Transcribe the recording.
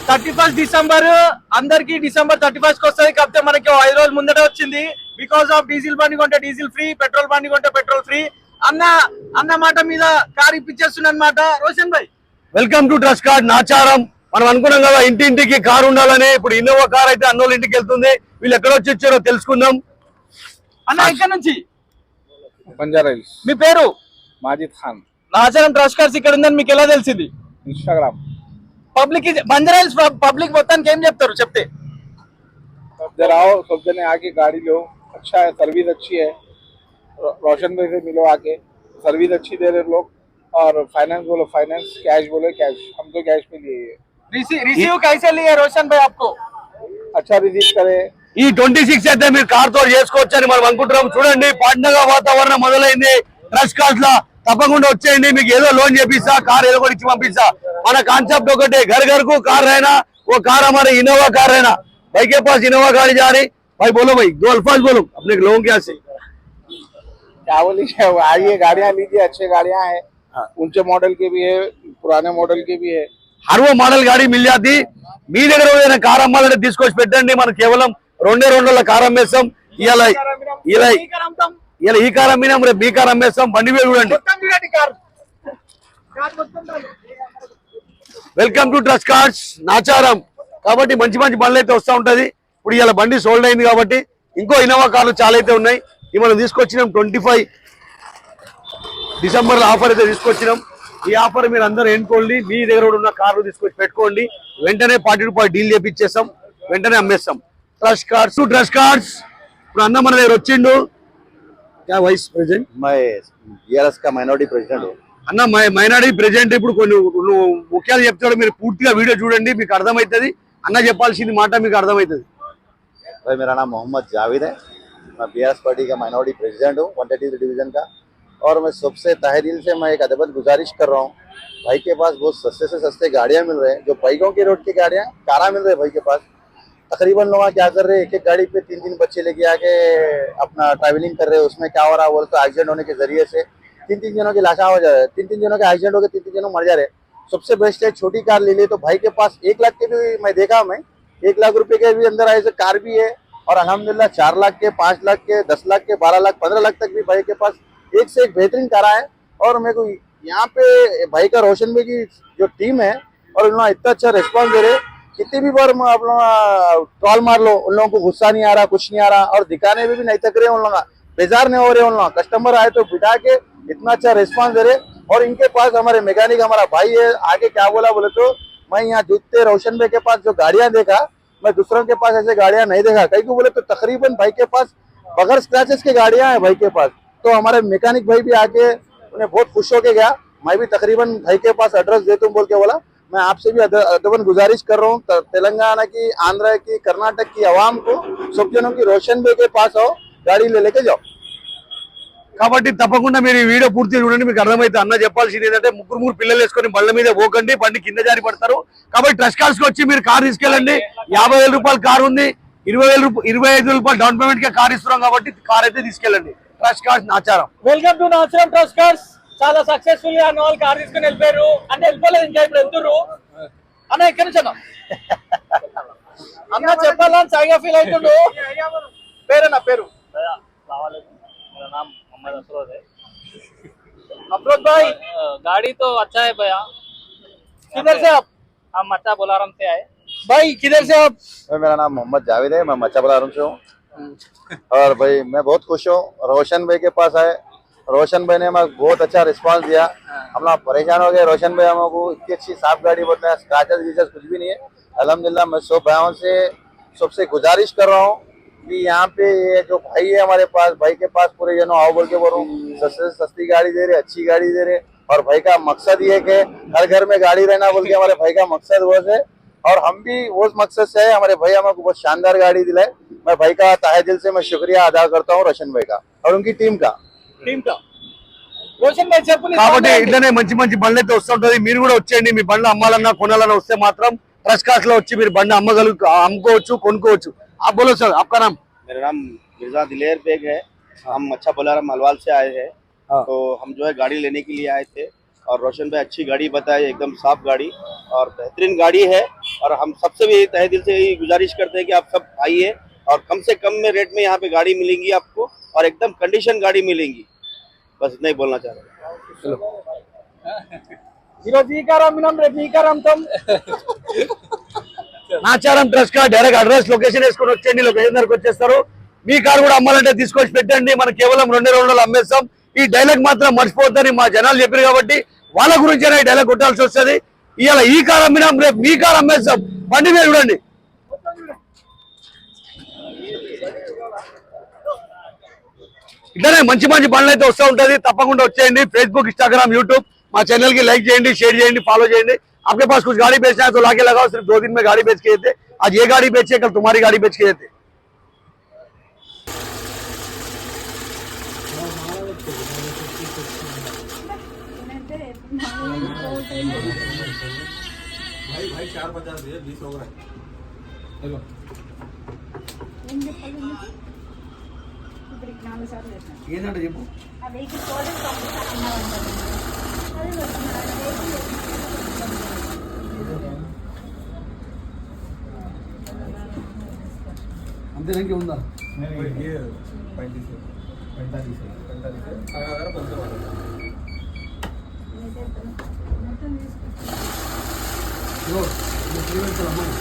31 December అందరికి December 31 వస్తుంది. కాకపోతే మనకి 5 రోజుల ముందటే వచ్చింది. బికాస్ ఆఫ్ డీజిల్ బండి కొంటే డీజిల్ ఫ్రీ, పెట్రోల్ బండి కొంటే పెట్రోల్ ఫ్రీ అన్న మాట మీద కార్ ఇప్పించేస్తున్నా అనమాట. రోషన్ భాయ్, welcome to trust card Nacharam. మనం అనుకున్నాం కదా ఇంటింటికి కారు ఉండాలని. ఇప్పుడు ఇన్నోవా కార్ అయితే అన్నోళ్ళ ఇంటికి వెళ్తుంది. వీళ్ళు ఎక్కడ వచ్చి వచ్చారో తెలుసుకుందాం. అన్న ఇక్కడ నుంచి బంజారా హిల్స్. మీ పేరు? మాజిద్ ఖాన్. నాచారం ట్రస్ట్ కార్డ్స్ ఇక్కడ ఉందని మీకు ఎలా తెలిసింది? Instagram. Public Banjara hills public మొత్తానికి ఏం చెప్తారు చెప్తే? जरा आओ, सब जने आके गाड़ी लो, अच्छा है, सर्विस अच्छी है। रोशन भाई से मिलो आके, सर्विस अच्छी दे रहे लोग। और फाइनेंस बोलो फाइनेंस, कैश बोले कैश, हम तो कैश पे लिए। रिसीव कैसे लिए रोशन भाई आपको? अच्छा रिसीव करे। ఈ 26 అయితే మీరు కార్ తో చేసుకోవచ్చు అని మనం అనుకుంటున్నాం. చూడండి, పండగ వాతావరణం మొదలైంది. ట్రస్ట్ కార్డ్స్ లా తప్పకుండా వచ్చేయండి. మీకు ఏదో లోన్ చేపిస్తా, కార్ ఏదో కూడా ఇచ్చి పంపిస్తా. మన కాన్సెప్ట్ ఒకటే, घर घर को कार रहना, वो कार हमारे इनोवा कार रहना। भाई के पास इनोवा गाड़ी जा रही। भाई बोलो भाई, 2 अल्फाज बोलो अपने लोगों के यहाँ से। क्या बोली, आइए गाड़ियाँ लीजिए, अच्छे गाड़ियाँ हैं। ऊंचे मॉडल के भी है, पुराने मॉडल के भी है। हर वो मॉडल गाड़ी मिल जाती। మీ దగ్గర ఏదైనా కార్ అమ్మాలంటే తీసుకొచ్చి పెట్టండి. మనం కేవలం 2 కార్ అమ్మేస్తాం. ఇలా ఈ కార్ అమ్మినా రేపు ఈ కార్ అమ్మేస్తాం. బండి మీద చూడండి. Welcome to trust cards Nacharam. కాబట్టి మంచి మంచి బండ్లు అయితే వస్తూ ఉంటది. ఇప్పుడు ఇలా బండి సోల్డ్ అయింది కాబట్టి ఇంకో ఇన్నోవా కార్లు చాలా అయితే ఉన్నాయి. ఇవి మనం తీసుకొచ్చినాం 25 డిసెంబర్ ఆఫర్ అయితే తీసుకొచ్చినాం. ఈ ఆఫర్ మీరు అందరూ ఎన్నుకోండి. మీ దగ్గర ఉన్న కార్లు తీసుకొచ్చి పెట్టుకోండి. వెంటనే 40 రూపాయలు డీల్ చేపించేస్తాం, వెంటనే అమ్మేస్తాం. ట్రస్ట్ కార్డ్స్ ఇప్పుడు అన్న మన దగ్గర వచ్చిండు. వైస్ ప్రెసిడెంట్ మైనారిటీ ప్రెసిడెంట్ అన్న, మైనారిటీ ప్రెసిడెంట్. ఇప్పుడు కొన్ని ముఖ్యాలు చెప్తాడు, మీరు పూర్తిగా వీడియో చూడండి, మీకు అర్థమవుతుంది. అన్న చెప్పాల్సింది మాట మీకు అర్థమవుతుంది. भाई मेरा नाम मोहम्मद जावेद है। मैं बीआरएस पार्टी का माइनॉरिटी प्रेसिडेंट हूँ 133 डिवीजन का। और मैं सबसे तहे दिल से मैं एक अदबत गुजारिश कर रहा हूँ, भाई के पास बहुत सस्ते से सस्ते गाड़ियाँ मिल रहे हैं। जो बाइकों की रोड की गाड़ियाँ कारा मिल रहे हैं भाई के पास। तकरीबन लोग क्या कर रहे हैं, एक गाड़ी पे 3 बच्चे लेके आके अपना ट्रैवलिंग कर रहे हैं। उसमें क्या हो रहा है बोल तो एक्सीडेंट होने के जरिए से 3 जनों की लाशा हो जा रहा है। 3 जनों के एक्सीडेंट हो गए, 3 जनों मर जा रहे हैं। सबसे बेस्ट है छोटी कार ले ली तो भाई के पास 1 लाख के भी मैं देखा, मैं 1 लाख रुपए के भी अंदर ऐसे कार भी है। और अल्हम्दुलिल्लाह 4 लाख के, 5 लाख के, 10 लाख के, 12 लाख, 15 लाख तक भी भाई के पास एक से एक बेहतरीन कार है। और मेरे को यहाँ पे भाई का रोशन भाई की जो टीम है और उन लोग इतना अच्छा रिस्पॉन्स दे रहे, कितनी भी बार आप लोग ट्रॉल मार लो, उन लोगों को गुस्सा नहीं आ रहा, कुछ नहीं आ रहा। और दिखाने में भी नहीं थक रहे, उन लोग बेजार नहीं हो रहे। उन लोग कस्टमर आए तो बिठा के इतना अच्छा रिस्पॉन्स दे रहे। और इनके पास हमारे मैकेनिक हमारा भाई है। आगे क्या बोला बोले तो, मैं यहाँ जूते रोशन भाई के पास जो गाड़ियाँ देखा, मैं दूसरों के पास ऐसे गाड़ियाँ नहीं देखा। कहीं को बोले तो तकरीबन भाई के पास बगैर स्क्रैचेस की गाड़ियाँ हैं भाई के पास। तो हमारे मैकेनिक भाई भी आके उन्हें बहुत खुश होके गया। मैं भी तकरीबन भाई के पास एड्रेस दे दूं बोल के बोला। मैं आपसे भी अदबन गुजारिश कर रहा हूँ, तेलंगाना की, आंध्र की, कर्नाटक की आवाम को, सब जनों की रोशन भाई के पास आओ, गाड़ी ले लेके जाओ। కాబట్టి తప్పకుండా మీరు ఈ వీడియో పూర్తిగా చూడండి, మీకు అర్థమైతే. అన్న చెప్పాల్సింది ఏంటంటే, ముగ్గురు పిల్లలు వేసుకొని బండ్ల మీద పోకండి, బండి కింద జారి పడతారు. కాబట్టి ట్రస్ట్ కార్డ్స్ కి వచ్చి మీరు కార్ తీసుకెళ్ళండి. 50,000 రూపాయలు కార్ ఉంది, 25,000 రూపాయలు డౌన్ పేమెంట్ కి కార్ ఇస్తున్నాం కాబట్టి కార్ అయితే తీసుకెళ్ళండి. Trust cards Nacharam. Welcome to Nacharam trust cards. చాలా సక్సెస్ఫుల్ గా అన్న వాళ్ళు కార్ తీసుకుని వెళ్ళిపోయారు. అంటే వెళ్ళిపోలేదు ఇంకా, ఇప్పుడు వెళ్తున్నారు. అన్న ఎక్కడి నుంచి అన్న? అన్న చెప్పాలని సరిగా ఫీల్ అవుతుండు. పేరేనా? పేరు अफरोज भाई। गाड़ी तो अच्छा है भैया। किधर से आप? हम मच्चा बोलाराम से आए। भाई किधर से आप? मेरा नाम मोहम्मद जावेद है, मैं मच्चा बलारम से हूँ। और भाई मैं बहुत खुश हूँ, रोशन भाई के पास आए। रोशन भाई ने हमें बहुत अच्छा रिस्पांस दिया। हम लोग परेशान हो गए, रोशन भाई हमको इतनी अच्छी साफ गाड़ी बताया, स्क्रैचेस वीचेस कुछ भी नहीं है। अल्हम्दुलिल्लाह मैं सब भाइयों से सबसे गुजारिश कर रहा हूँ कि यहाँ पे ये जो भाई है हमारे पास, भाई के पास पूरे जनो आओ बोल के बोलूँ, सस्ती गाड़ी दे रहे, अच्छी गाड़ी दे रहे। और भाई का मकसद ये कि हर घर में गाड़ी रहना बोल के हमारे भाई का मकसद वो है। और हम भी वो मकसद से है, हमारे भाई हमको बहुत शानदार गाड़ी दिलाए। मैं भाई का तहे दिल से मैं शुक्रिया अदा करता हूँ रोशन भाई का और उनकी टीम का। రోషన్ భాయ్ చెప్పండి. కాబట్టి ఇట్లనే మంచి మంచి బండ్లు అయితే వస్తుంటది. మీరు కూడా వచ్చేయండి. మీ బండ్లు అమ్మాలన్నా కొనాలన్నా వస్తే మాత్రం ट्रस्ट कार्ड्स లో వచ్చి మీరు బండి అమ్ముకోవచ్చు, కొనుక్కోవచ్చు. आप बोलो सर, आपका नाम? मेरा नाम मिर्जा दिलेर बेग है। हम अच्छा बोलाराम मलवाल से आए हैं। तो हम जो है गाड़ी लेने के लिए आए थे और रोशन भाई अच्छी गाड़ी बताए, एकदम साफ गाड़ी। और बेहतरीन गाड़ी है। और हम सबसे भी तहे दिल से यही गुजारिश करते हैं कि आप सब आइए और कम से कम में रेट में यहाँ पे गाड़ी मिलेंगी आपको और एकदम कंडीशन गाड़ी मिलेंगी। बस इतना ही बोलना चाह रहा हूँ। ఈరోజు ఈ కార్ అమ్మినాం, రేపు ఈ కార్ అమ్ముతాం. నాచారం ట్రస్ట్ కా డైరెక్ట్ అడ్రస్ లొకేషన్ వేసుకొని వచ్చేయండి, లొకేషన్ దగ్గరకు వచ్చేస్తారు. మీ కార్ కూడా అమ్మాలంటే తీసుకొచ్చి పెట్టండి, మనం కేవలం 2 రోజుల్లో అమ్మేస్తాం. ఈ డైలాగ్ మాత్రం మర్చిపోవద్దని మా జనాలు చెప్పారు కాబట్టి వాళ్ళ గురించి ఈ డైలాగ్ కొట్టాల్సి వస్తుంది. ఇవాళ ఈ కార్ అమ్మినాం, రేపు మీ కార్ అమ్మేస్తాం. బండి మీద చూడండి. ఇట్లానే మంచి మంచి బండ్లు అయితే వస్తూ ఉంటది, తప్పకుండా వచ్చేయండి. फेसबुक इंस्टाग्राम यूट्यूब మా चैनल की लाइक చేయండి, షేర్ చేయండి, ఫాలో చేయండి. आपके पास कुछ गाड़ी बेचना है तो लाके लगाओ, सिर्फ 2 दिन में गाड़ी बेच के देते. आज ये गाड़ी बेचिए, कल तुम्हारी गाड़ी बेच के देते. ఏంటంటే చెప్పు. అంతేనా ఇంకేముందా? ఇదిగో, ఇది 3 లక్షల అమ్మాయి.